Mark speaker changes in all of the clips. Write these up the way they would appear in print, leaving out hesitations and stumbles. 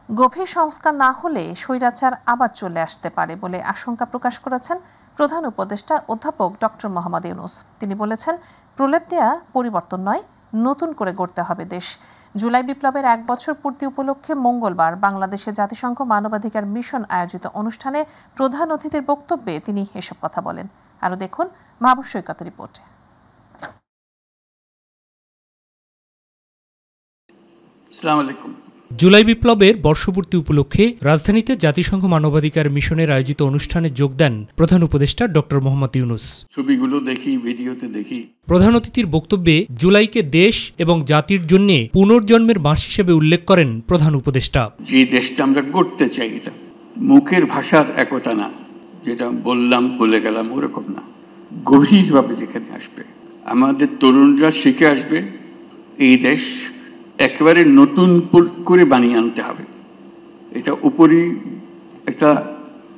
Speaker 1: গভীর সংস্কার না হলে স্বৈরাচার আবার চলে আসতে পারে বলে আশঙ্কা প্রকাশ করেছেন প্রধান উপদেষ্টা অধ্যাপক ডক্টর মোহাম্মদ ইউনূস। তিনি বলেছেন, প্রলেপ দেয়া পরিবর্তন নয়, নতুন করে গড়তে হবে দেশ। জুলাই বিপ্লবের 1 বছর পূর্তি উপলক্ষে মঙ্গলবার বাংলাদেশে জাতিসংঘ মানবাধিকার মিশন আয়োজিত অনুষ্ঠানে প্রধান অতিথির বক্তব্যে তিনি এসব কথা বলেন। আরও দেখুন মাহবুব সৈকতের রিপোর্টে।
Speaker 2: আসসালামু আলাইকুম।
Speaker 3: জুলাই বিপ্লবের বর্ষপূর্তি উপলক্ষে রাজধানীতে জাতিসংঘ মানবাধিকার মিশনের আয়োজিত অনুষ্ঠানে যোগ দেন প্রধান উপদেষ্টা ডক্টর মোহাম্মদ ইউনূস।
Speaker 2: ছবিগুলো দেখি, ভিডিওতে দেখি।
Speaker 3: প্রধান অতিথির বক্তব্যে জুলাইকে দেশ এবং জাতির জন্য পুনর্জন্মের মাস হিসেবে উল্লেখ করেন প্রধান উপদেষ্টা।
Speaker 2: যে দেশটা আমরা গড়তে চাই, এটা মুখের ভাষার একতা না, যেটা বললাম ভুলে গেলাম ওরকম না, গভীরভাবে যেখানে আসবে আমাদের তরুণরা শিখে আসবে, এই দেশ একেবারে নতুন করে বানিয়ে আনতে হবে। এটা উপরই একটা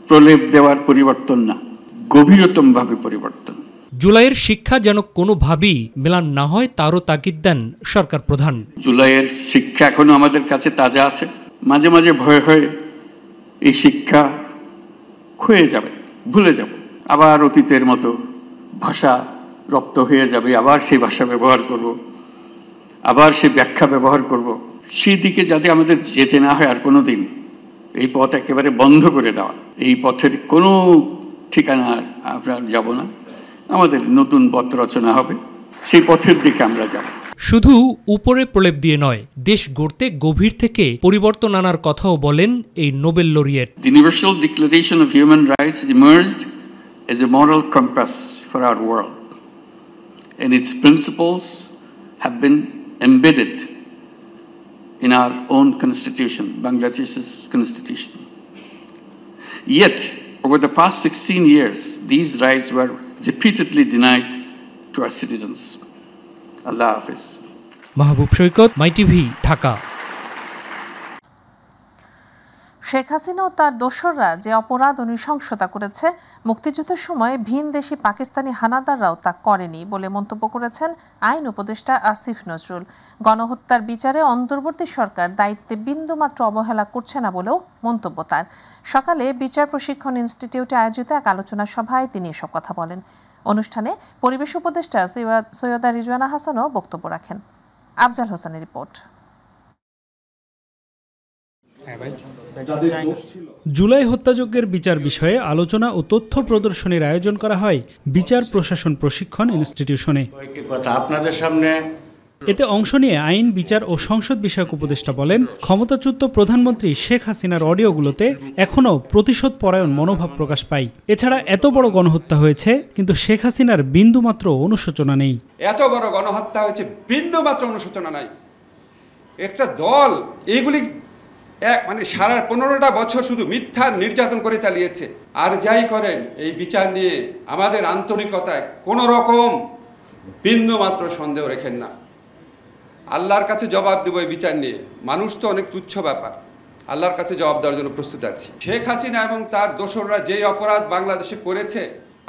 Speaker 2: প্রলেপ দেওয়ার পরিবর্তন না, গভীরতম ভাবে পরিবর্তন।
Speaker 3: জুলাইয়ের শিক্ষা যেন কোনোভাবেই মেলান না হয় তারও তাগিদ দেন সরকার প্রধান।
Speaker 2: জুলাইয়ের শিক্ষা এখনো আমাদের কাছে তাজা আছে। মাঝে মাঝে ভয় হয় এই শিক্ষা ক্ষয়ে যাবে, ভুলে যাব, আবার অতীতের মতো ভাষা রপ্ত হয়ে যাবে, আবার সেই ভাষা ব্যবহার করব, আবার সে ব্যাখ্যা ব্যবহার করব। সেই দিকে যাতে আমাদের যেতে না হয় আর কোনো দিন, এই পথ একেবারে বন্ধ করে দেওয়া, এই পথের কোনো ঠিকানা আমরা যাব না, আমাদের নতুন পথ রচনা হবে, সেই পথের দিকে আমরা যাব।
Speaker 3: শুধু উপরে প্রলেপ দিয়ে নয়, দেশ গড়তে গভীর থেকে পরিবর্তন আনার কথাও বলেন এই Nobel laureate.
Speaker 2: The Universal Declaration of Human Rights emerged as a moral compass for our world, and its principles have been embedded in our own constitution, Bangladesh's constitution. Yet, over the past 16 years, these rights were repeatedly denied to our citizens. Allah Hafiz.
Speaker 3: Mahbub Saikat, my TV, Dhaka.
Speaker 1: Sheikh Hasina ও তার দোসররা যে অপরাধ ও নৃশংসতা করেছে, মুক্তিযুদ্ধের সময় ভিনদেশি পাকিস্তানি হানাদাররাও তা করেনি বলে মন্তব্য করেছেন আইন উপদেষ্টা আসিফ নজরুল। গণহত্যার বিচারে অন্তর্বর্তী সরকার দায়িত্বে বিন্দুমাত্র অবহেলা করছে না বলেও মন্তব্য তার। সকালে বিচার প্রশিক্ষণ ইনস্টিটিউটে আয়োজিত এক আলোচনা সভায় তিনি এসব কথা বলেন। অনুষ্ঠানে পরিবেশ উপদেষ্টা সৈয়দা রিজওয়ানা হাসানও বক্তব্য রাখেন। আফজাল হোসেনের রিপোর্ট।
Speaker 4: জুলাই হত্যাযজ্ঞের বিচার বিষয়ে আলোচনা ও তথ্য প্রদর্শনীর আয়োজন করা হয় বিচার প্রশাসন প্রশিক্ষণ ইনস্টিটিউশনে।
Speaker 5: আপনাদের সামনে
Speaker 4: এতে অংশ নিয়ে আইন, বিচার ও সংসদ বিষয়ক উপদেষ্টা বলেন, ক্ষমতাচ্যুত প্রধানমন্ত্রী শেখ হাসিনার অডিওগুলোতে এখনও প্রতিশোধ পরায়ণ মনোভাব প্রকাশ পায়। এছাড়া এত বড় গণহত্যা হয়েছে, কিন্তু শেখ হাসিনার বিন্দুমাত্র অনুশোচনা নেই।
Speaker 6: এত বড় গণহত্যা হয়েছে, বিন্দুমাত্র অনুশোচনা নাই। একটা দল এইগুলি মানে সারা 15টা বছর শুধু মিথ্যা নির্যাতন করে চালিয়েছে। আর যাই করেন, এই বিচার নিয়ে আমাদের আন্তরিকতায় কোনো রকম বিন্দুমাত্র সন্দেহ রেখেন না। আল্লাহর কাছে জবাব দেব এই বিচার নিয়ে। মানুষ তো অনেক তুচ্ছ ব্যাপার, আল্লাহর কাছে জবাব দেওয়ার জন্য প্রস্তুত আছি। শেখ হাসিনা এবং তার দোসররা যে অপরাধ বাংলাদেশে করেছে,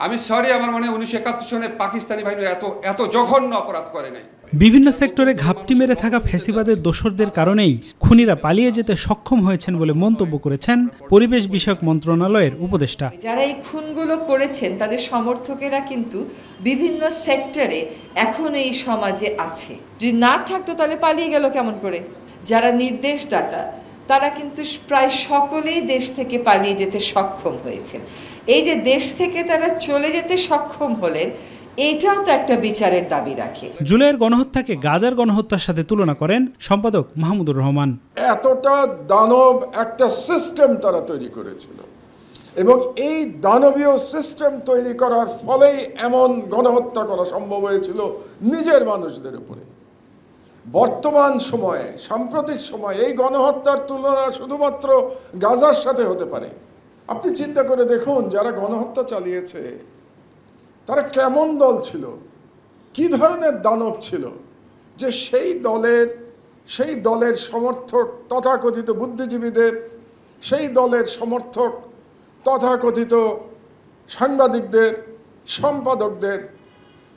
Speaker 6: আমি আমার মনে 1971 সনে পাকিস্তানি বাহিনী এত জঘন্য অপরাধ করে নাই।
Speaker 4: বিভিন্ন সেক্টরে ঘাপটি মেরে থাকা ফ্যাসিবাদের দোসরদের কারণেই খুনিরা পালিয়ে যেতে সক্ষম হয়েছেন বলে মন্তব্য করেছেন পরিবেশ বিষয়ক মন্ত্রণালয়ের উপদেষ্টা।
Speaker 7: যারা এই খুনগুলো করেছেন তাদের সমর্থকেরা কিন্তু বিভিন্ন সেক্টরে এখন এই সমাজে আছে। যদি না থাকতো তাহলে পালিয়ে গেল কেমন করে? যারা নির্দেশদাতা তারা কিন্তু প্রায় সকলেই দেশ থেকে পালিয়ে যেতে সক্ষম হয়েছেন। এই যে দেশ থেকে তারা চলে যেতে সক্ষম হলেন, এটাও তো একটা বিচারের দাবি রাখে।
Speaker 4: জুলাইয়ের গণহত্যাকে গাজার গণহত্যার সাথে তুলনা করেন সম্পাদক মাহমুদুর রহমান।
Speaker 8: এতটা দানব একটা সিস্টেম তারা তৈরি করেছিল, এবং এই দানবীয় সিস্টেম তৈরি করার ফলেই এমন গণহত্যা করা সম্ভব হয়েছিল নিজের মানুষদের উপরে। বর্তমান সময়ে, সাম্প্রতিক সময়ে এই গণহত্যার তুলনা শুধুমাত্র গাজার সাথে হতে পারে। আপনি চিন্তা করে দেখুন, যারা গণহত্যা চালিয়েছে তারা কেমন দল ছিল, কি ধরনের দানব ছিল, যে সেই দলের সমর্থক তথাকথিত বুদ্ধিজীবীদের, সেই দলের সমর্থক তথাকথিত সাংবাদিকদের, সম্পাদকদের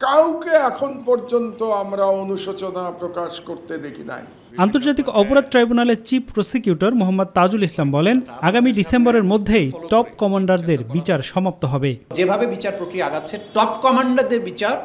Speaker 8: কাউকে এখন পর্যন্ত আমরা অনুশোচনা প্রকাশ করতে দেখি নাই।
Speaker 4: আন্তর্জাতিক অপরাধ ট্রাইব্যুনালের চিফ প্রসিকিউটর মোহাম্মদ তাজুল ইসলাম বলেন, আগামী ডিসেম্বরের মধ্যেই টপ কমান্ডারদের বিচার সমাপ্ত হবে।
Speaker 5: যেভাবে বিচার প্রক্রিয়া আগাচ্ছে, টপ কমান্ডারদের বিচার,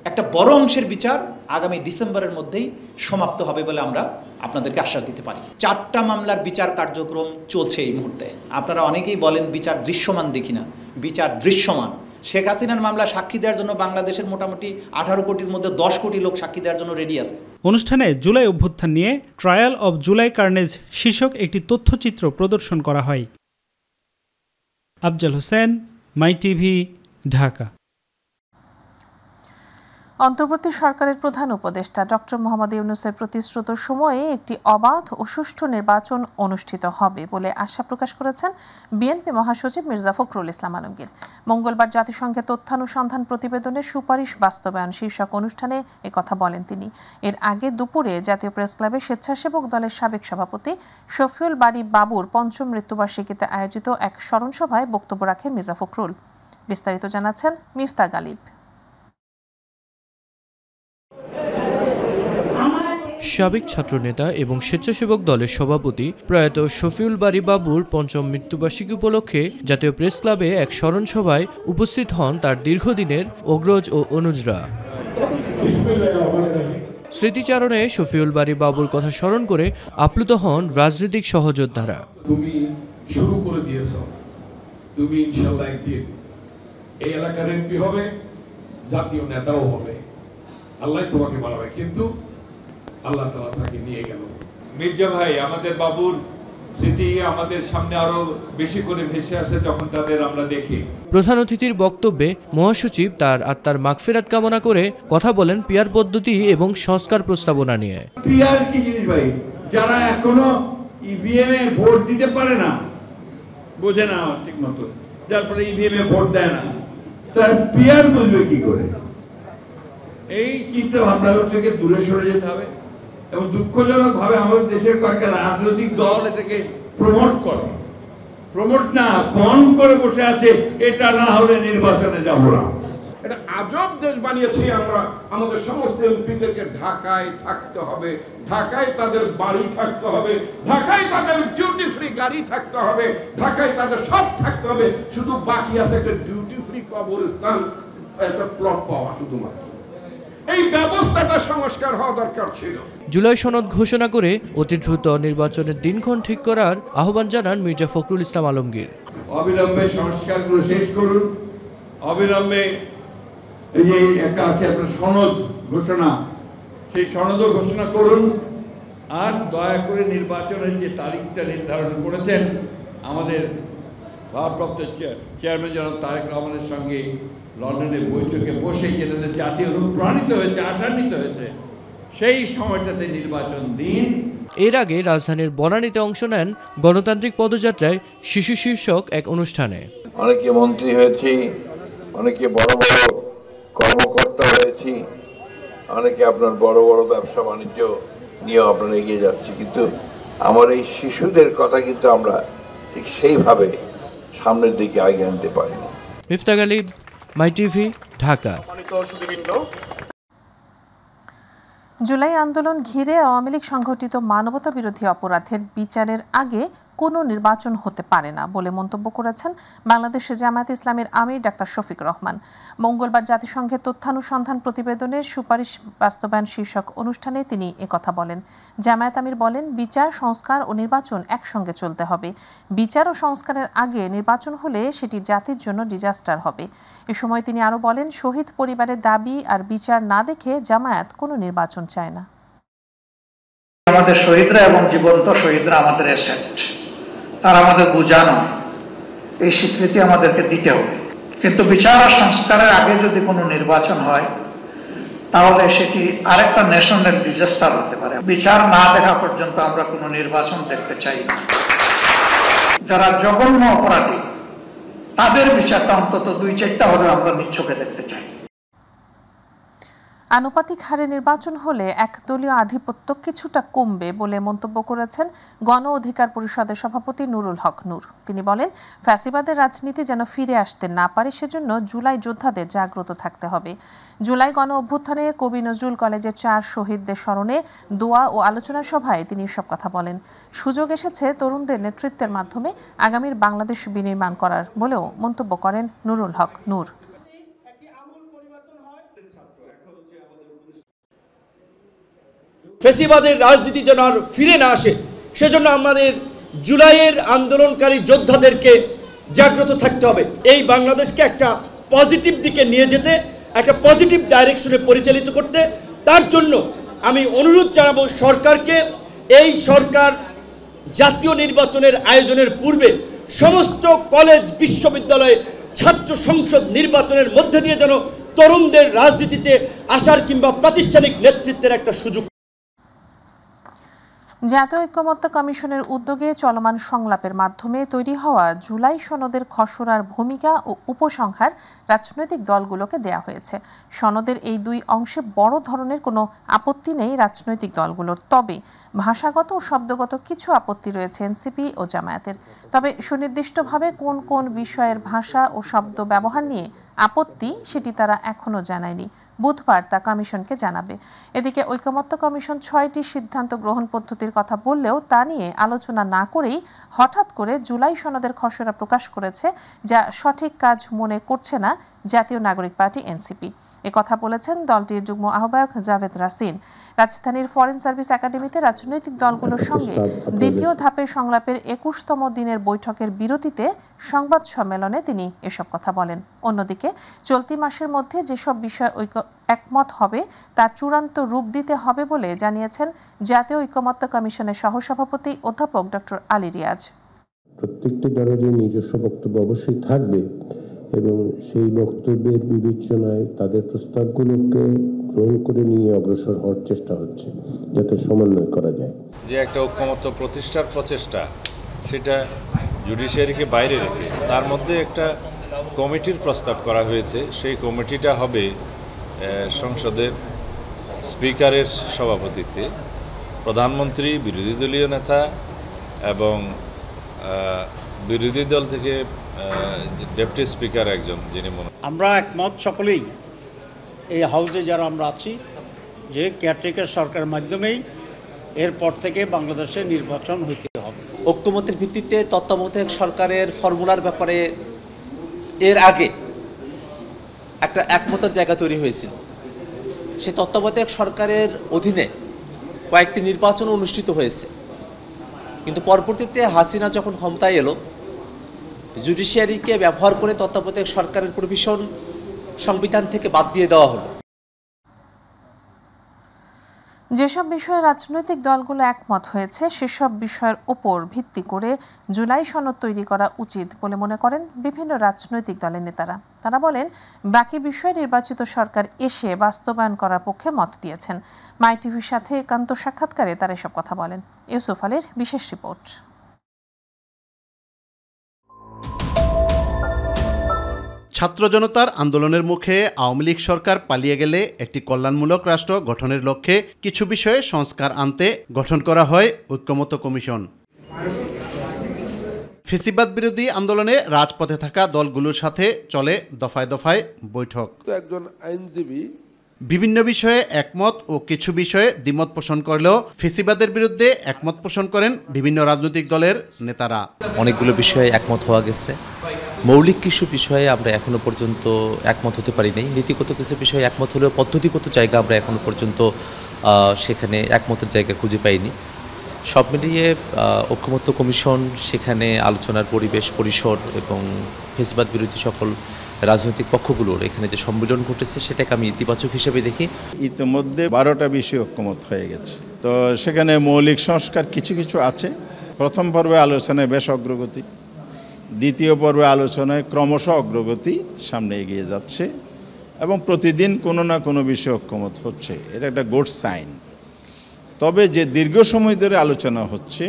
Speaker 5: একটা বড় অংশের বিচার আগামী ডিসেম্বরের মধ্যেই সমাপ্ত হবে বলে আমরা আপনাদেরকে আশ্বাস দিতে পারি। 4টা মামলার বিচার কার্যক্রম চলছে এই মুহূর্তে। আপনারা অনেকেই বলেন বিচার দৃশ্যমান দেখি না, বিচার দৃশ্যমান। শেখ হাসিনার মামলা সাক্ষী দেওয়ার জন্য বাংলাদেশের মোটামুটি 18 কোটির মধ্যে 10 কোটি লোক সাক্ষী দেওয়ার জন্য রেডি আছে।
Speaker 4: অনুষ্ঠানে জুলাই অভ্যুত্থান নিয়ে ট্রায়াল অব জুলাই কার্নেজ শীর্ষক একটি তথ্যচিত্র প্রদর্শন করা হয়। আফজাল হোসেন, মাই টিভি, ঢাকা।
Speaker 1: অন্তর্বর্তী সরকারের প্রধান উপদেষ্টা ডক্টর মোহাম্মদ ইউনূসের প্রতিশ্রুত সময়ে একটি অবাধ ও সুষ্ঠু নির্বাচন অনুষ্ঠিত হবে বলে আশা প্রকাশ করেছেন বিএনপি মহাসচিব মির্জা ফখরুল ইসলাম আলমগীর। মঙ্গলবার জাতিসংঘের তথ্যানুসন্ধান প্রতিবেদনের সুপারিশ বাস্তবায়ন শীর্ষক অনুষ্ঠানে একথা বলেন তিনি। এর আগে দুপুরে জাতীয় প্রেস ক্লাবে স্বেচ্ছাসেবক দলের সাবেক সভাপতি শফিউল বারী বাবুর ৫ম মৃত্যুবার্ষিকীতে আয়োজিত এক স্মরণসভায় বক্তব্য রাখেন মির্জা ফখরুল। বিস্তারিত জানাচ্ছেন মিফতা গালিব।
Speaker 9: সাবেক ছাত্রনেতা এবং স্বেচ্ছাসেবক দলের সভাপতি প্রয়াত শফিউল বারী বাবুর ৫ম মৃত্যুবার্ষিকী উপলক্ষে জাতীয় প্রেস ক্লাবে এক স্মরণ সভায় উপস্থিত হন তার দীর্ঘদিনের অগ্রজ ও অনুজরা। স্মৃতিচারণে শফিউল বারী বাবুর কথা স্মরণ করে আপ্লুত হন রাজনৈতিক সহযোদ্ধারা।
Speaker 10: তুমি শুরু করে দিয়েছো, তুমি ইনশাআল্লাহ একদিন এই এলাকার এমপি হবে, জাতীয় নেতাও হবে, আল্লাহ তোমাকে বাড়াবে। কিন্তু আল্লাহ তাআলা তাকে নিয়ে গেল।
Speaker 11: মির্জা ভাই, আমাদের বাবুর স্মৃতি আমাদের সামনে আরো বেশি করে ভেসে আসে যখন তাদের আমরা দেখি।
Speaker 9: প্রধান অতিথির বক্তব্যে মহাসচিব তার আত্মার মাগফিরাত কামনা করে কথা বলেন পিয়ার পদ্ধতি এবং সংস্কার প্রস্তাবনা নিয়ে।
Speaker 11: পিয়ার কি জিনিস ভাই? যারা এখনো ইভিএম এ ভোট দিতে পারে না, বোঝে না ঠিক মতো, যার ফলে ইভিএম এ ভোট দেয় না, তার পিয়ার বুঝবে কি করে? এই চিন্তা ভাবনা থেকে দূরে সরে যেতে হবে। এবং দুঃখজনক ভাবে আমাদের দেশের কয়েকটা রাজনৈতিক দল এটাকে প্রমোট না বন করে বসে আছে, এটা না হলে নির্বাচনে যাব না।
Speaker 10: এটা আজব দেশ বানিয়েছি আমরা। আমাদের সমস্ত এমপিদেরকে ঢাকায় থাকতে হবে, ঢাকায় তাদের বাড়ি থাকতে হবে, ঢাকায় তাদের ডিউটি ফ্রি গাড়ি থাকতে হবে, ঢাকায় তাদের সব থাকতে হবে। শুধু বাকি আছে একটা ডিউটি ফ্রি কবরস্থান, একটা প্লট পাওয়া শুধুমাত্র। এই ব্যবস্থাটা সংস্কার হওয়া দরকার ছিল।
Speaker 9: জুলাই সনদ ঘোষণা করে অতি দ্রুত নির্বাচনের দিনক্ষণ ঠিক করার আহ্বান জানান মির্জা ফখরুল ইসলাম আলমগীর।
Speaker 11: অবিলম্বে সংস্কারগুলো শেষ করুন, অবিলম্বে এই যে একটা আছে আপনার সনদ ঘোষণা, সেই সনদও ঘোষণা করুন। আর দয়া করে নির্বাচনের যে তারিখটা নির্ধারণ করেছেন আমাদের ভারপ্রাপ্ত চেয়ারম্যান জনাব তারেক রহমানের সঙ্গে লন্ডনের বৈঠকে বসে যেটাতে জাতীয় অনুপ্রাণিত হয়েছে, আশান্বিত হয়েছে, সেই সময়টাতে নির্বাচন দিন।
Speaker 9: এর আগে রাজধানীর বনানীতে অংশ নেন গণতান্ত্রিক পদযাত্রায় শিশু শীর্ষক এক অনুষ্ঠানে।
Speaker 8: অনেকে মন্ত্রী হয়েছি, অনেকে বড় বড় কর্মকর্তা হয়েছি, অনেকে আপনার বড় বড় ব্যবসা বাণিজ্য নিয়ে আপনারা এগিয়ে যাচ্ছি, কিন্তু আমার এই শিশুদের কথা কিন্তু আমরা ঠিক সেইভাবে সামনের দিকে এগিয়ে আনতে পারিনি।
Speaker 9: মিফতা গালিব, মাই টিভি, ঢাকা।
Speaker 1: জুলাই আন্দোলন ঘিরে আওয়ামী লীগ সংঘটিত মানবতা বিরোধী অপরাধের বিচারের আগে কোনো নির্বাচন হতে পারে না বলে মন্তব্য করেছেন বাংলাদেশ জামায়াতে ইসলামীর আমির ডাক্তার শফিক রহমান। মঙ্গলবার জাতিসংঘের তথ্যানুসন্ধান প্রতিবেদনের সুপারিশ বাস্তবায়ন শীর্ষক অনুষ্ঠানে তিনি একথা বলেন। জামায়াত আমির বলেন, বিচার, সংস্কার ও নির্বাচন একসঙ্গে চলতে হবে। বিচার ও সংস্কারের আগে নির্বাচন হলে সেটি জাতির জন্য ডিজাস্টার হবে। এ সময় তিনি আরও বলেন, শহীদ পরিবারের দাবি আর বিচার না দেখে জামায়াত কোনো নির্বাচন চায় না।
Speaker 12: আমাদের শহীদরা এবং জীবন্ত শহীদরা আমাদের অ্যাসেট, তারা আমাদের বোঝানো, এই স্বীকৃতি আমাদেরকে দিতে হবে। কিন্তু বিচার আর সংস্কারের আগে যদি কোনো নির্বাচন হয় তাহলে সেটি আরেকটা ন্যাশনাল ডিজাস্টার হতে পারে। বিচার না দেখা পর্যন্ত আমরা কোনো নির্বাচন দেখতে চাই না। যারা জঘন্য অপরাধী তাদের বিচারটা অন্তত 2-4টা হলে আমরা নিচ্ছকে দেখতে চাই।
Speaker 1: আনুপাতিক হারে নির্বাচন হলে একদলীয় আধিপত্য কিছুটা কমবে বলে মন্তব্য করেছেন গণ অধিকার পরিষদের সভাপতি নুরুল হক নূর। তিনি বলেন, ফ্যাসিবাদের রাজনীতি যেন ফিরে আসতে না পারে সেজন্য জুলাই যোদ্ধাদের জাগ্রত থাকতে হবে। জুলাই গণ অভ্যুত্থানে কবি নজরুল কলেজের 4 শহীদদের স্মরণে দোয়া ও আলোচনা সভায় তিনি এসব কথা বলেন। সুযোগ এসেছে তরুণদের নেতৃত্বের মাধ্যমে আগামীর বাংলাদেশ বিনির্মাণ করার বলেও মন্তব্য করেন নুরুল হক নূর।
Speaker 13: ফ্যাসিবাদের রাজনীতি যেন আর ফিরে না আসে সেজন্য আমাদের জুলাইয়ের আন্দোলনকারী যোদ্ধাদেরকে জাগ্রত থাকতে হবে। এই বাংলাদেশকে একটা পজিটিভ দিকে নিয়ে যেতে, একটা পজিটিভ ডাইরেকশনে পরিচালিত করতে। তার জন্য আমি অনুরোধ জানাবো সরকারকে, এই সরকার জাতীয় নির্বাচনের আয়োজনের পূর্বে সমস্ত কলেজ, বিশ্ববিদ্যালয়ে ছাত্র সংসদ নির্বাচনের মধ্যে দিয়ে যেন তরুণদের রাজনীতিতে আসার কিংবা প্রাতিষ্ঠানিক নেতৃত্বের একটা সুযোগ।
Speaker 1: জাতীয় ঐক্যমত্য কমিশনের উদ্যোগে চলমান সংলাপের মাধ্যমে তৈরি হওয়া জুলাই সনদের খসড়ার ভূমিকা ও উপসংহার রাজনৈতিক দলগুলোকে দেয়া হয়েছে। সনদের এই 2 অংশে বড় ধরনের কোনো আপত্তি নেই রাজনৈতিক দলগুলোর, তবে ভাষাগত ও শব্দগত কিছু আপত্তি রয়েছে এনসিপি ও জামায়াতের। তবে সুনির্দিষ্টভাবে কোন কোন বিষয়ের ভাষা ও শব্দ ব্যবহার নিয়ে আপত্তি সেটি তারা এখনো জানায়নি। বুধবার তা কমিশনকে জানাবে। এদিকে ঐকমত্য কমিশন 6টি সিদ্ধান্ত গ্রহণ পদ্ধতির কথা বললেও তা নিয়ে আলোচনা না করেই হঠাৎ করে জুলাই সনদের খসড়া প্রকাশ করেছে, যা সঠিক কাজ মনে করছে না জাতীয় নাগরিক পার্টি এনসিপি। একথা বলেছেন দলটির যুগ্ম আহ্বায়ক জাভেদ রাসিন। রাজধানীর ফরেন সার্ভিস একাডেমিতে রাজনৈতিক দলগুলোর সঙ্গে দ্বিতীয় ধাপের সংলাপের 21তম দিনের বৈঠকের বিরতিতে সংবাদ সম্মেলনে তিনি এসব কথা বলেন। অন্যদিকে চলতি মাসের মধ্যে যেসব বিষয় একমত হবে তার চূড়ান্ত রূপ দিতে হবে বলে জানিয়েছেন জাতীয় ঐকমত্য কমিশনের সহসভাপতি অধ্যাপক ডক্টর আলী রিয়াজ।
Speaker 14: প্রত্যেকটি দলের নিজস্ব বক্তব্য অবশ্যই থাকবে এবং সেই বক্তব্যের বিবেচনায় তাদের প্রস্তাবগুলোকে গ্রহণ করে নিয়ে অগ্রসর হওয়ার চেষ্টা হচ্ছে, যাতে সমন্বয় করা যায়।
Speaker 15: যে একটা ঐক্যমত্য প্রতিষ্ঠার প্রচেষ্টা, সেটা জুডিশিয়ারিকে বাইরে রেখে তার মধ্যে একটা কমিটির প্রস্তাব করা হয়েছে। সেই কমিটিটা হবে সংসদের স্পিকারের সভাপতিত্বে, প্রধানমন্ত্রী, বিরোধী দলীয় নেতা এবং বিরোধী দল থেকে ডেপুটি স্পিকার একজন, যিনি
Speaker 16: আমরা একমত সকলেই এই হাউসে যারা আমরা আছি যে কেয়ারটেকার সরকারের মাধ্যমেই এরপর থেকে বাংলাদেশে নির্বাচন হইতে হবে।
Speaker 17: ঐক্যমত্যের ভিত্তিতে তত্ত্বাবধায়ক সরকারের ফর্মুলার ব্যাপারে এর আগে একটা একমতের জায়গা তৈরি হয়েছিল। সেই তত্ত্বাবধায়ক সরকারের অধীনে কয়েকটি নির্বাচন অনুষ্ঠিত হয়েছে, কিন্তু পরবর্তীতে হাসিনা যখন ক্ষমতায় এলো, জুডিশিয়ারিকে ব্যবহার করে তত্ত্বাবধায়ক সরকারের প্রভিশন সংবিধান থেকে বাদ দিয়ে দেওয়া হলো।
Speaker 1: যেসব বিষয়ে রাজনৈতিক দলগুলো একমত হয়েছে সেসব বিষয়ের উপর ভিত্তি করে জুলাই সনদ তৈরি করা উচিত বলে মনে করেন বিভিন্ন রাজনৈতিক দলের নেতারা। তারা বলেন, বাকি বিষয়ে নির্বাচিত সরকার এসে বাস্তবায়ন করার পক্ষে মত দিয়েছেন। মাই টিভির সাথে একান্ত সাক্ষাৎকারে তারা এসব কথা বলেন। ইউসুফ আলীর বিশেষ রিপোর্ট।
Speaker 18: ছাত্র জনতার আন্দোলনের মুখে আওয়ামী লীগ সরকার পালিয়ে গেলে একটি কল্যাণমূলক রাষ্ট্র গঠনের লক্ষ্যে কিছু বিষয়ে সংস্কার আনতে গঠন করা হয় ঐক্যমত্য কমিশন। ফ্যাসিবাদ বিরোধী আন্দোলনে রাজপথে থাকা দলগুলোর সাথে চলে দফায় দফায় বৈঠক।
Speaker 8: একজন আইনজীবী
Speaker 18: বিভিন্ন বিষয়ে একমত ও কিছু বিষয়ে দ্বিমত পোষণ করলেও ফ্যাসিবাদের বিরুদ্ধে একমত পোষণ করেন বিভিন্ন রাজনৈতিক দলের নেতারা।
Speaker 17: অনেকগুলো বিষয়ে একমত হওয়া গেছে, মৌলিক কিছু বিষয়ে আমরা এখনো পর্যন্ত একমত হতে পারি নাই। নীতিগত কিছু বিষয়ে একমত হলেও পদ্ধতিগত জায়গা আমরা এখনো পর্যন্ত সেখানে একমতের জায়গা খুঁজে পাইনি। সব মিলিয়ে ঐক্যমত্য কমিশন সেখানে আলোচনার পরিবেশ, পরিসর এবং ফ্যাসিবাদ বিরোধী সকল রাজনৈতিক পক্ষগুলোর এখানে যে সম্মিলন ঘটেছে সেটাকে আমি ইতিবাচক হিসেবে দেখি।
Speaker 11: ইতিমধ্যে 12টা বিষয় ঐক্যমত হয়ে গেছে, তো সেখানে মৌলিক সংস্কার কিছু কিছু আছে। প্রথম পর্বে আলোচনায় বেশ অগ্রগতি, দ্বিতীয় পর্বে আলোচনায় ক্রমশ অগ্রগতি সামনে এগিয়ে যাচ্ছে এবং প্রতিদিন কোনো না কোনো বিষয় ঐক্যমত হচ্ছে। এটা একটা গুড সাইন। তবে যে দীর্ঘ সময় ধরে আলোচনা হচ্ছে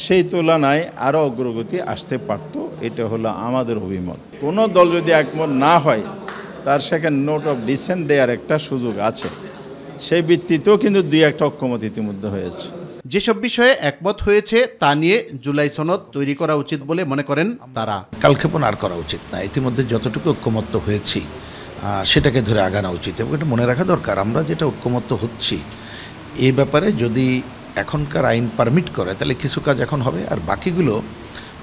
Speaker 11: সেই তুলনায় আরও অগ্রগতি আসতে পারত, এটা হলো আমাদের অভিমত। কোনো দল যদি একমত না হয়
Speaker 19: তার সেখানে নোট অফ ডিসেন্ট দেওয়ার একটা সুযোগ আছে, সেই ভিত্তিতেও কিন্তু 2-1টা ঐক্যমত ইতিমধ্যে হয়েছে।
Speaker 18: যেসব বিষয়ে একমত হয়েছে তা নিয়ে জুলাই সনদ তৈরি করা উচিত বলে মনে করেন তারা।
Speaker 20: কালক্ষেপণ আর করা উচিত না, ইতিমধ্যে যতটুকু ঐক্যমত্য হয়েছি সেটাকে ধরে আগানো উচিত। এবং এটা মনে রাখা দরকার, আমরা যেটা ঐক্যমত্য হচ্ছি এই ব্যাপারে যদি এখনকার আইন পারমিট করে তাহলে কিছু কাজ এখন হবে, আর বাকিগুলো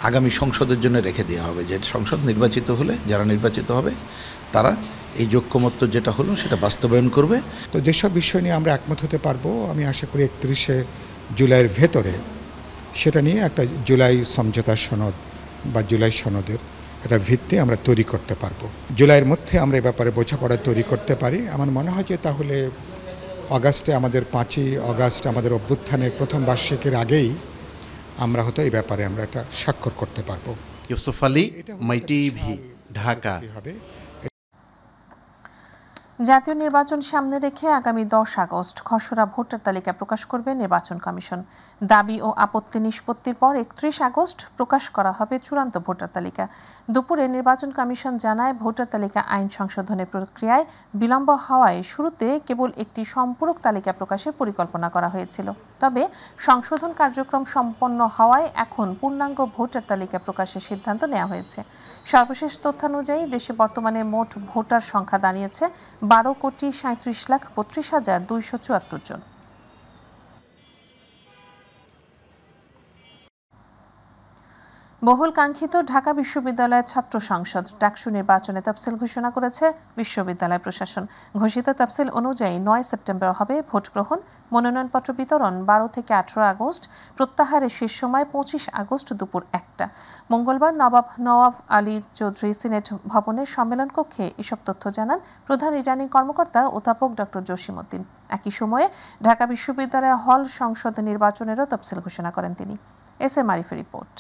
Speaker 20: আগামী সংসদের জন্য রেখে দেওয়া হবে। যে সংসদ নির্বাচিত হলে যারা নির্বাচিত হবে তারা এই ঐক্যমত্য যেটা হলো সেটা বাস্তবায়ন করবে।
Speaker 21: তো যেসব বিষয় নিয়ে আমরা একমত হতে পারবো, আমি আশা করি 31শে জুলাইয়ের ভেতরে সেটা নিয়ে একটা জুলাই সমঝোতা সনদ বা জুলাই সনদের একটা ভিত্তি আমরা তৈরি করতে পারবো। জুলাইয়ের মধ্যে আমরা এই ব্যাপারে বোঝাপড়া তৈরি করতে পারি। আমার মনে হয় যে তাহলে অগাস্টে, আমাদের 5ই অগাস্ট আমাদের অভ্যুত্থানের প্রথম বার্ষিকীর আগেই আমরা হয়তো এই ব্যাপারে আমরা একটা স্বাক্ষর করতে পারবো।
Speaker 18: ইউসুফ আলী, মাই টিভি, ঢাকা।
Speaker 1: জাতীয় নির্বাচন সামনে রেখে আগামী 10 আগস্ট খসড়া ভোটার তালিকা প্রকাশ করবে নির্বাচন কমিশন। দাবি ও আপত্তি নিষ্পত্তির পর 31 আগস্ট প্রকাশ করা হবে চূড়ান্ত ভোটার তালিকা। দুপুরে নির্বাচন কমিশন জানায়, ভোটার তালিকা আইন সংশোধনের প্রক্রিয়ায় বিলম্ব হওয়ায় শুরুতে কেবল একটি সম্পূরক তালিকা প্রকাশের পরিকল্পনা করা হয়েছিল। তবে সংশোধন কার্যক্রম সম্পন্ন হওয়ায় এখন পূর্ণাঙ্গ ভোটার তালিকা প্রকাশের সিদ্ধান্ত নেওয়া হয়েছে। সর্বশেষ তথ্যানুযায়ী দেশে বর্তমানে মোট ভোটার সংখ্যা দাঁড়িয়েছে 12,37,32,274 জন। বহুল কাঙ্ক্ষিত ঢাকা বিশ্ববিদ্যালয়ের ছাত্র সংসদ ডাকসু নির্বাচনে তফসিল ঘোষণা করেছে বিশ্ববিদ্যালয় প্রশাসন। ঘোষিত তফসিল অনুযায়ী 9 সেপ্টেম্বর হবে ভোট গ্রহণ, মনোনয়নপত্র বিতরণ 12 থেকে 18 আগস্ট, প্রত্যাহারের শেষ সময় 25 আগস্ট দুপুর 1টা। মঙ্গলবার নওয়াব আলী চৌধুরী সিনেট ভবনের সম্মেলন কক্ষে এসব তথ্য জানান প্রধান রিটার্নিং কর্মকর্তা অধ্যাপক ডক্টর জসিমউদ্দিন। একই সময়ে ঢাকা বিশ্ববিদ্যালয় হল সংসদ নির্বাচনেরও তফসিল ঘোষণা করেন তিনি। এস.এম. আরিফের রিপোর্ট।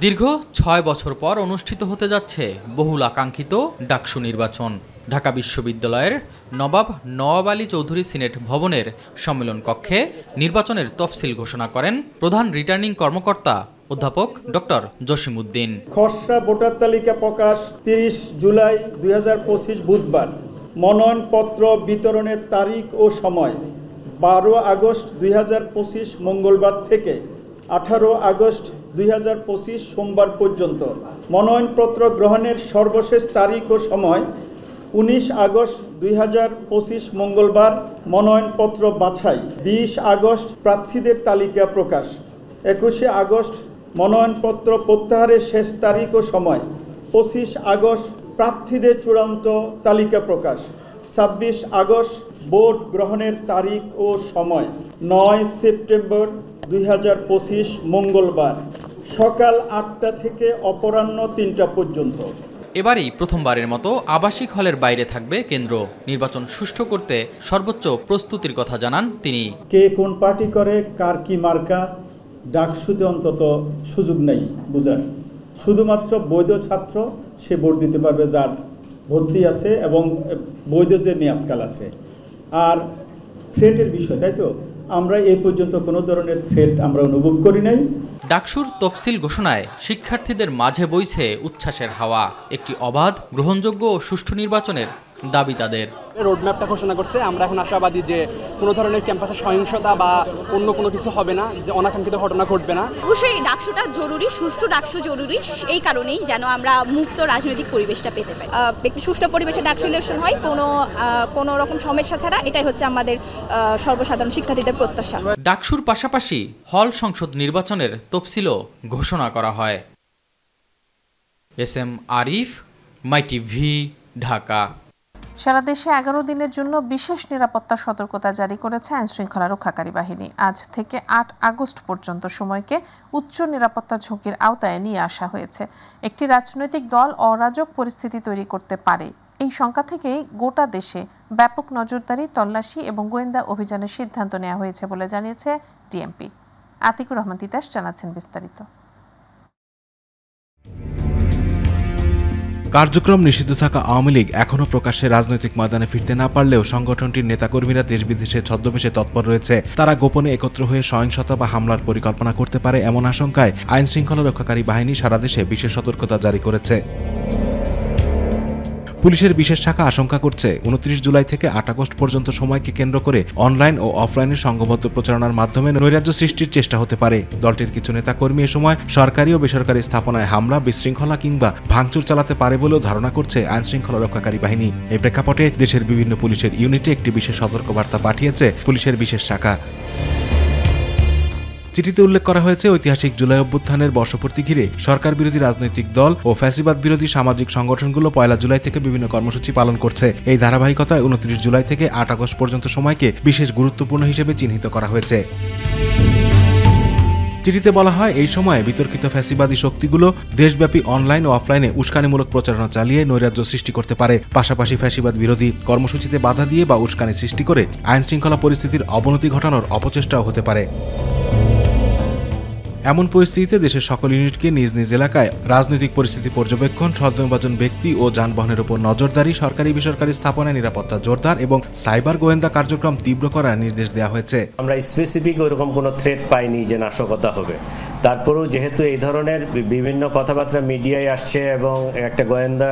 Speaker 22: দীর্ঘ 6 বছর পর অনুষ্ঠিত হতে যাচ্ছে বহুল আকাঙ্ক্ষিত ডাকসু নির্বাচন। ঢাকা বিশ্ববিদ্যালয়ের নওয়াব আলী চৌধুরী সিনেট ভবনের সম্মেলন কক্ষে নির্বাচনের তফসিল ঘোষণা করেন প্রধান রিটার্নিং কর্মকর্তা অধ্যাপক ডক্টর জসিমউদ্দিন।
Speaker 13: খসড়া ভোটার তালিকা প্রকাশ 30 জুলাই 2025 বুধবার। মনোনয়নপত্র বিতরণের তারিখ ও সময় 12 আগস্ট 2025 মঙ্গলবার থেকে 18 আগস্ট 2025 সোমবার পর্যন্ত। মনোনয়নপত্র গ্রহণের সর্বশেষ তারিখ ও সময় 19 আগস্ট 2025 মঙ্গলবার। মনোনয়নপত্র বাছাই 20 আগস্ট। প্রার্থীদের তালিকা প্রকাশ 21 আগস্ট। মনোনয়নপত্র প্রত্যাহারের শেষ তারিখ ও সময় 25 আগস্ট। প্রার্থীদের চূড়ান্ত তালিকা প্রকাশ 26 আগস্ট। ভোট গ্রহণের তারিখ ও সময় 9 সেপ্টেম্বর 2025 মঙ্গলবার সকাল 8টা থেকে অপরাহ্ন 3টা পর্যন্ত।
Speaker 22: এবারই প্রথমবারের মতো আবাসিক হলের বাইরে থাকবে কেন্দ্র। নির্বাচন সুষ্ঠু করতে সর্বোচ্চ প্রস্তুতির কথা জানান তিনি।
Speaker 13: কে কোন পার্টি করে, কার কি মার্কা, ডাকসুতে অন্তত সুযোগ নেই বুঝার। শুধুমাত্র বৈধ ছাত্র সে ভোট দিতে পারবে যার ভর্তি আছে এবং বৈধ যে মেয়াদকাল আছে। আর থ্রেটের বিষয়, তাই তো, আমরা এই পর্যন্ত কোনো ধরনের থ্রেট আমরা অনুভব করি নাই।
Speaker 22: ডাকসুর তফসিল ঘোষণায় শিক্ষার্থীদের মাঝে বইছে উচ্ছ্বাসের হাওয়া। একটি অবাধ, গ্রহণযোগ্য ও সুষ্ঠু নির্বাচনের দাবি তাদের।
Speaker 23: রোডম্যাপটা ঘোষণা করছে, আমরা এখন আশাবাদী যে কোনো ধরনের ক্যাম্পাসে সহিংসতা বা অন্য কোনো কিছু হবে না, যে অনাকাঙ্ক্ষিত ঘটনা ঘটবে না।
Speaker 24: অবশ্যই ডাকসুটা জরুরি, সুষ্ঠু ডাকসু জরুরি এই কারণেই যেন আমরা মুক্ত রাজনৈতিক পরিবেশটা পেতে পারি। একটি সুষ্ঠু পরিবেশে ডাকসু ইলেকশন হয় কোনো রকম সমস্যা ছাড়া, এটাই হচ্ছে আমাদের সর্বসাধারণ শিক্ষার্থীদের প্রত্যাশা।
Speaker 22: ডাকসুর পাশাপাশি হল সংসদ নির্বাচনের তফসিলও ঘোষণা করা হয়। এস.এম. আরিফ, মাই টিভি, ঢাকা।
Speaker 1: সারা দেশে 11 দিনের জন্য বিশেষ নিরাপত্তা সতর্কতা জারি করেছে আইনশৃঙ্খলা রক্ষাকারী বাহিনী। আজ থেকে 8 আগস্ট পর্যন্ত সময়কে উচ্চ নিরাপত্তা ঝুঁকির আওতায় নিয়ে আসা হয়েছে। একটি রাজনৈতিক দল অরাজক পরিস্থিতি তৈরি করতে পারে, এই শঙ্কা থেকেই গোটা দেশে ব্যাপক নজরদারি, তল্লাশি এবং গোয়েন্দা অভিযানের সিদ্ধান্ত নেওয়া হয়েছে বলে জানিয়েছে ডিএমপি। আতিকুর রহমান তিতাস জানাচ্ছেন বিস্তারিত।
Speaker 2: কার্যক্রম নিষিদ্ধ থাকা আওয়ামী লীগ এখনও প্রকাশ্যে রাজনৈতিক ময়দানে ফিরতে না পারলেও সংগঠনটির নেতাকর্মীরা দেশ বিদেশে ছদ্মবেশে তৎপর রয়েছে। তারা গোপনে একত্র হয়ে সহিংসতা বা হামলার পরিকল্পনা করতে পারে এমন আশঙ্কায় আইন শৃঙ্খলা রক্ষাকারী বাহিনী সারা দেশে বিশেষ সতর্কতা জারি করেছে। পুলিশের বিশেষ শাখা আশঙ্কা করছে 29 জুলাই থেকে 8 আগস্ট পর্যন্ত সময়কে কেন্দ্র করে অনলাইন ও অফলাইনে সংঘবদ্ধ প্রচারণার মাধ্যমে নৈরাজ্য সৃষ্টির চেষ্টা হতে পারে। দলটির কিছু নেতাকর্মী এ সময় সরকারি ও বেসরকারি স্থাপনায় হামলা, বিশৃঙ্খলা কিংবা ভাঙচুর চালাতে পারে বলেও ধারণা করছে আইন শৃঙ্খলা রক্ষাকারী বাহিনী। এই প্রেক্ষাপটে দেশের বিভিন্ন পুলিশের ইউনিটে একটি বিশেষ সতর্কবার্তা পাঠিয়েছে পুলিশের বিশেষ শাখা। চিঠিতে উল্লেখ করা হয়েছে, ঐতিহাসিক জুলাই অভ্যুত্থানের বর্ষপূর্তি ঘিরে সরকার বিরোধী রাজনৈতিক দল ও ফ্যাসিবাদ বিরোধী সামাজিক সংগঠনগুলো 1 জুলাই থেকে বিভিন্ন কর্মসূচি পালন করছে। এই ধারাবাহিকতায় 29 জুলাই থেকে 8 আগস্ট পর্যন্ত সময়কে বিশেষ গুরুত্বপূর্ণ হিসেবে চিহ্নিত করা হয়েছে। চিঠিতে বলা হয়, এই সময়ে বিতর্কিত ফ্যাসিবাদী শক্তিগুলো দেশব্যাপী অনলাইন ও অফলাইনে উস্কানিমূলক প্রচারণা চালিয়ে নৈরাজ্য সৃষ্টি করতে পারে। পাশাপাশি ফ্যাসিবাদ বিরোধী কর্মসূচিতে বাধা দিয়ে বা উস্কানি সৃষ্টি করে আইন শৃঙ্খলা পরিস্থিতির অবনতি ঘটানোর অপচেষ্টাও হতে পারে। এমন পরিস্থিতিতে দেশের সকল ইউনিটকে নিজ নিজ এলাকায় রাজনৈতিক পরিস্থিতি পর্যবেক্ষণ, সন্দেহভাজন ব্যক্তি ও যানবাহনের উপর নজরদারি, সরকারি বেসরকারি স্থাপনায় নিরাপত্তা জোরদার এবং সাইবার গোয়েন্দা কার্যক্রম তীব্র করার নির্দেশ দেওয়া হয়েছে।
Speaker 3: আমরা স্পেসিফিক ওরকম কোনো থ্রেট পাইনি যে নাশকতা হবে। তারপরেও যেহেতু এই ধরনের বিভিন্ন কথাবার্তা মিডিয়ায় আসছে এবং একটা গোয়েন্দা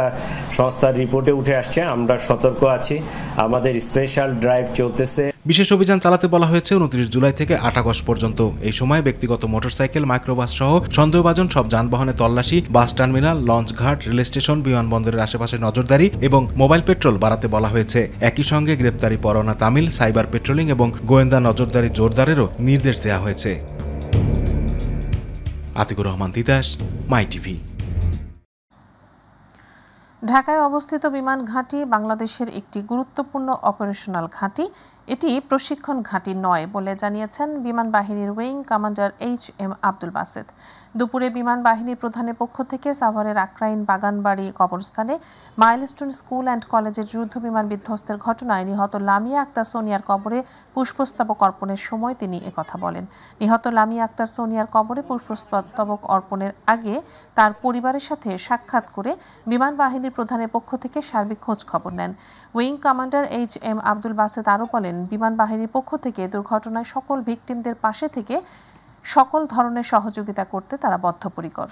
Speaker 3: সংস্থার রিপোর্টে উঠে আসছে, আমরা সতর্ক আছি। আমাদের স্পেশাল ড্রাইভ চলতেছে।
Speaker 2: বিশেষ অভিযান চালাতে বলা হয়েছে 29 জুলাই থেকে 8 আগস্ট পর্যন্ত। এই সময় ব্যক্তিগত মোটরসাইকেল, মাইক্রোবাস সহ সন্দেহভাজন সব যানবাহনে তল্লাশি, বাস টার্মিনাল, লঞ্চঘাট, রেল স্টেশন, বিমানবন্দরের আশেপাশে নজরদারি এবং মোবাইল পেট্রোল বাড়াতে বলা হয়েছে। একই সঙ্গে গ্রেপ্তারি পরোয়ানা তামিল, সাইবার পেট্রোলিং এবং গোয়েন্দা নজরদারি জোরদারেরও নির্দেশ দেওয়া হয়েছে। আতিকুর রহমান তিতাস, মাই টিভি।
Speaker 1: ঢাকায় অবস্থিত বিমান ঘাঁটি বাংলাদেশের একটি গুরুত্বপূর্ণ অপারেশনাল ঘাঁটি। এটি প্রশিক্ষণ ঘাঁটি নয় বলে জানিয়েছেন বিমান বাহিনীর wing commander HM Abdul Baset. দুপুরে বিমান বাহিনীর প্রধানের পক্ষ থেকে সাভারের আক্রাইন বাগানবাড়ি কবরস্থানে মাইলস্টোন স্কুল অ্যান্ড কলেজের যুদ্ধ বিমান বিধ্বস্তের ঘটনায় নিহত লামিয়া আক্তার সোনিয়ার কবরে পুষ্পস্তবক অর্পণের সময় তিনি একথা বলেন। নিহত লামিয়া আক্তার সোনিয়ার কবরে পুষ্পস্তবক অর্পণের আগে তার পরিবারের সাথে সাক্ষাৎ করে বিমান বাহিনীর প্রধানের পক্ষ থেকে সার্বিক খোঁজ খবর নেন। Wing commander HM Abdul Baset আরও বলেন, বিমান বাহিনীর পক্ষ থেকে দুর্ঘটনায় সকল ভিকটিমদের পাশে থেকে সকল ধরনের সহযোগিতা করতে তারা বদ্ধপরিকর।